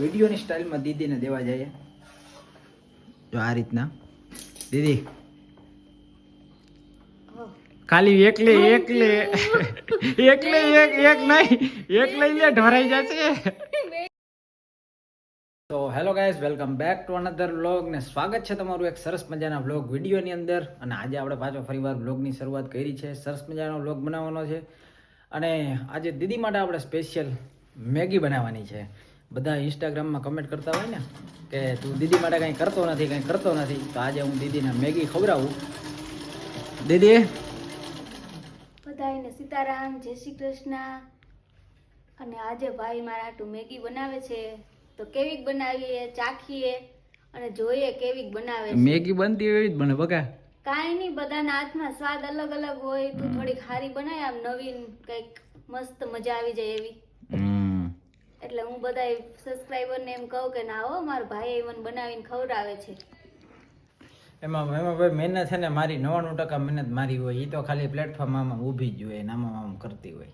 વિડીયોની સ્ટાઇલમાં દીદીને દેવા જઈએ. જો આ રીતના દીદી ખાલી એકલે એક નહીં ઢોરાઈ જશે. તો hello guys, welcome back to another vlog ને સ્વાગત છે તમારું એક સરસ મજાના વ્લોગ વિડીયોની અંદર. અને આજે આપણે પાછો ફરીવાર વ્લોગની શરૂઆત કરી છે. સરસ મજાનો વ્લોગ બનાવવાનો છે અને આજે દીદી માટે આપણે સ્પેશિયલ મેગી બનાવવાની છે. બધા ઇન્સ્ટાગ્રામમાં કમેન્ટ કરતા હોય ને કે તું દીદી માટે કંઈ કરતો નથી, તો આજે હું દીદીને મેગી ખવડાવું. દીદી બધાને સીતારામ, જય શ્રી કૃષ્ણ. અને આજે ભાઈ મારા હાટું મેગી બનાવે છે, તો કેવીક બનાવીએ, ચાખીએ અને જોઈએ કેવીક બનાવે છે. મેગી બનતી એવી જ બને બકા. કાંઈ નહીં, બધાના હાથમાં સ્વાદ અલગ અલગ હોય. તું થોડીક સારી બનાય, આમ નવીન કંઈક મસ્ત મજા આવી જાય એવી. એટલે હું બધા સબસ્ક્રાઈબરને એમ કહું કે ના હો, મારો ભાઈ મને બનાવીને ખવડાવે છે. એમાં ભાઈ મહેનત છે ને મારી 99% મહેનત મારી હોય. એ તો ખાલી પ્લેટફોર્મમાં ઊભી જ હોય, નામાં કરતી હોય.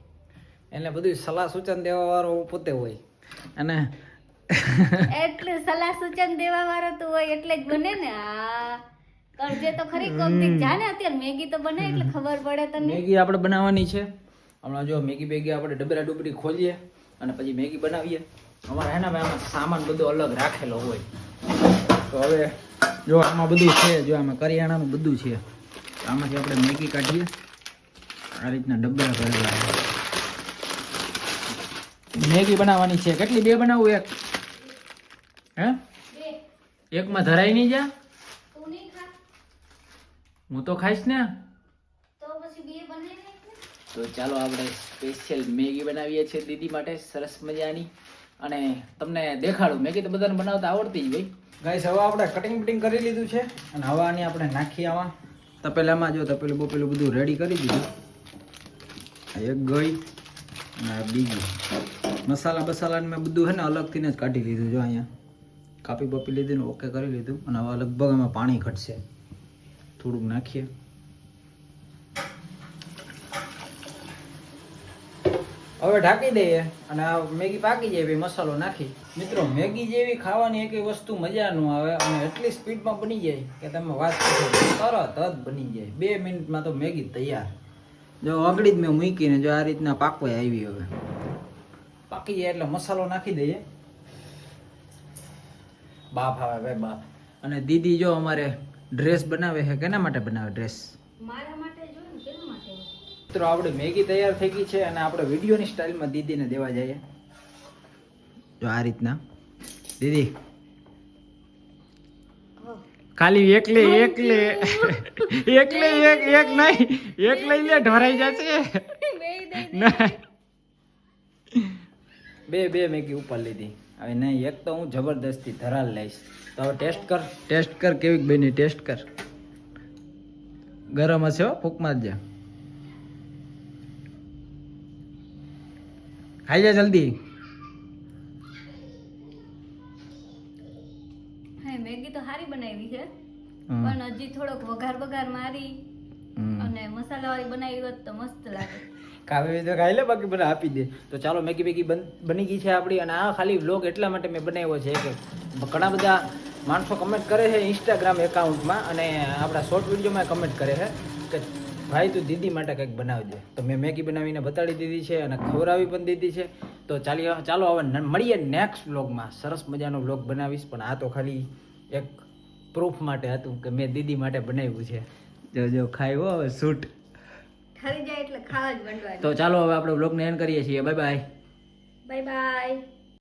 એટલે બધું સલાહ સૂચન દેવા વાળો પોતે હોય. અને એટલે સલાહ સૂચન દેવા વાળો તો હોય એટલે જ બને ને. આ કરજે તો ખરી કોક દી જાને. અત્યારે મેગી તો બને એટલે ખબર પડે તને. મેગી આપણે બનાવવાની છે હમણાં. જો મેગી આપણે ડબરા ડુબરી ખોલીએ અને પછી મેગી બનાવીએ. અમારે એના આમાં સામાન બધો અલગ રાખેલો હોય. તો હવે જો આમાં બધું છે, જો આમાં કરિયાણાનું બધું છે. આમાંથી આપણે મેગી કાઢીએ. આ રીતના ડબ્બા ભરેલા મેગી બનાવવાની છે. કેટલી? 2 બનાવું? 1 હે? 2 એકમાં ધરાઈ નહીં જા. તું નહીં ખા? હું તો ખાઈશ ને. તો પછી 2 બનાવી નાખ. તો ચાલો આપણે સ્પેશિયલ મેગી બનાવીએ છીએ દીદી માટે, સરસ મજાની. અને તમને દેખાડું. મેગી તો બધાને બનાવતા આવડતી જ હોય. ગાઈસ, હવે આપણે કટિંગ બટિંગ કરી લીધું છે અને હવે આની આપણે નાખી આવા તપેલામાં. જો તપેલું બપેલું બધું રેડી કરી દીધું. એક ગઈ અને બીજી મસાલા બસાલાને મેં બધું છે ને અલગથી જ કાઢી લીધું. જો અહીંયા કાપી બપી લીધી ને ઓકે કરી લીધું. અને હવે લગભગ એમાં પાણી ઘટશે, થોડુંક નાખીએ. હવે ઢાંકી દઈએ અને આ મેગી પાકી જાય પછી મસાલો નાખી. મિત્રો, મેગી જેવી ખાવાની એક વસ્તુ મજા ન આવે અને એટલી સ્પીડમાં બની જાય કે તમે વાત કરો, તરત જ બની જાય. 2 મિનિટમાં તો મેગી તૈયાર. જો આગળી જ મેં મૂકીને જો આ રીતના પાકવા આવી. હવે પાકી જાય એટલે મસાલો નાખી દઈએ. બાપ આવે ભાઈ બાપ. અને દીદી જો અમારે ડ્રેસ બનાવે છે. કેના માટે બનાવે ડ્રેસ? મારા માટે જો ને, કેના માટે? મિત્રો, આપણે મેગી તૈયાર થઈ ગઈ છે અને આપણે વિડીયોની સ્ટાઇલમાં દીદીને દેવા જઈએ. જો આ રીતના દીદી ખાલી એકલે એક નહીં ઢોરાઈ જશે. બે મેગી ઉપર લીધી. હવે નહીં, એક તો હું જબરદસ્તી ધરાલ લઈશ. તો હવે ટેસ્ટ કર કેવી બની. ટેસ્ટ કર. ગરમ હશે હો, ફૂંકમાં જ જા. ખાઈ જા જલ્દી. હા, મેગી તો સારી બનાવી છે, પણ હજી થોડોક વઘાર મારી અને મસાલા વાળી બનાવી હોત તો મસ્ત લાગે. કાવે તો ખાઈ લે, બાકી મને આપી દે. તો ચાલો, મેગી બની ગઈ છે આપણી. અને આ ખાલી વ્લોગ એટલા માટે મેં બનાવ્યો છે કે ઘણા બધા માણસો કમેન્ટ કરે છે ઇન્સ્ટાગ્રામ એકાઉન્ટમાં અને આપણા શોર્ટ વિડીયોમાં કમેન્ટ કરે છે કે ભાઈ તું દીદી માટે કંઈક બનાવજે. તો મેં મેગી બનાવીને બતાડી દીધી છે અને ખવડાવી પણ દીધી છે. તો ચાલો હવે મળીએ નેક્સ્ટ વ્લોગમાં. સરસ મજાનો વ્લોગ બનાવીશ, પણ આ તો ખાલી એક પ્રૂફ માટે હતું કે મેં દીદી માટે બનાવ્યું છે. જો ખાય હવે શૂટ ખાલી જાય એટલે ખાવા જ બનવાનું. તો ચાલો હવે આપણે વ્લોગને એન્ડ કરીએ છીએ. Bye bye. Bye bye.